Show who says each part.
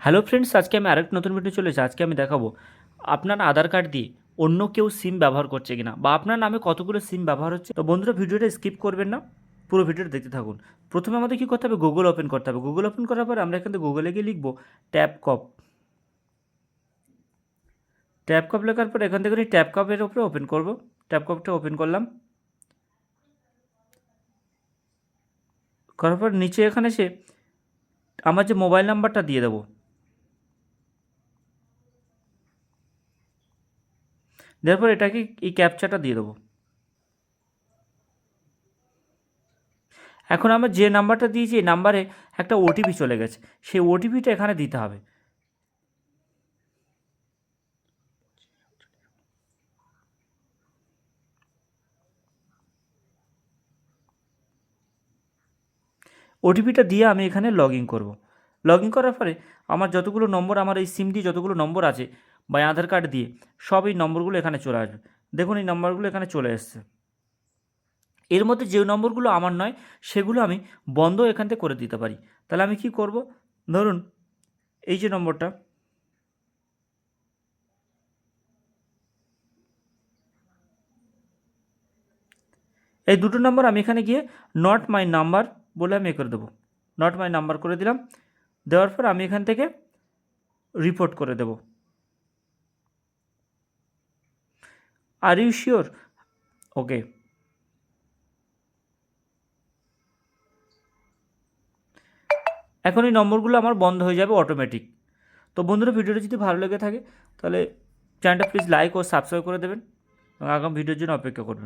Speaker 1: Hello friends, আজকে আমি আরেকটা নতুন ভিডিও চলে এসেছি। আজকে আমি দেখাবো আপনার আধার কার্ড দিয়ে অন্য কেউ সিম ব্যবহার করছে কিনা বা আপনার নামে কতগুলো সিম ব্যবহার হচ্ছে। তো বন্ধুরা, ভিডিওটা স্কিপ করবেন না, পুরো ভিডিওটা দেখতে থাকুন। প্রথমে আমাদের কী করতে হবে, গুগল ওপেন করতে হবে। গুগল ওপেন করার পরে আমরা এখান থেকে গুগলে গিয়ে লিখবো ট্যাপকপ। ট্যাপকপ লেখার পরে এখান থেকে ট্যাপকপের ওপরে ওপেন করব। ট্যাপকপটা ওপেন করলাম, করার পর নিচে এখানে এসে আমার যে মোবাইল নাম্বারটা দিয়ে দেবো। দেওয়ার পর এটাকে এই ক্যাপচাটা দিয়ে দেবো। এখন আমার যে নাম্বারটা দিয়েছি এই নাম্বারে একটা ওটিপি চলে গেছে, সেই ওটিপিটা এখানে দিতে হবে। ওটিপিটা দিয়ে আমি এখানে লগ ইন করবো। লগ ইন করার পরে আমার যতগুলো নম্বর, আমার এই সিম দিয়ে যতগুলো নম্বর আছে বা আধার কার্ড দিয়ে, সব এই নম্বরগুলো এখানে চলে আসবে। দেখুন এই নম্বরগুলো এখানে চলে এসছে। এর মধ্যে যে নম্বরগুলো আমার নয় সেগুলো আমি বন্ধ এখান থেকে করে দিতে পারি। তাহলে আমি কি করব, ধরুন এই যে নম্বরটা, এই দুটো নম্বর আমি এখানে গিয়ে নট মাই নাম্বার বলে আমি করে দেবো। নট মাই নাম্বার করে দিলাম। দেওয়ার পর আমি এখান থেকে রিপোর্ট করে দেব। Are you sure? ওকে। এখন এই নম্বরগুলো আমার বন্ধ হয়ে যাবে অটোমেটিক। তো বন্ধুরা, ভিডিওটা যদি ভালো লেগে থাকে তাহলে চ্যানেলটা প্লিজ লাইক ও সাবস্ক্রাইব করে দেবেন এবং আগামী ভিডিওর জন্য অপেক্ষা করবেন।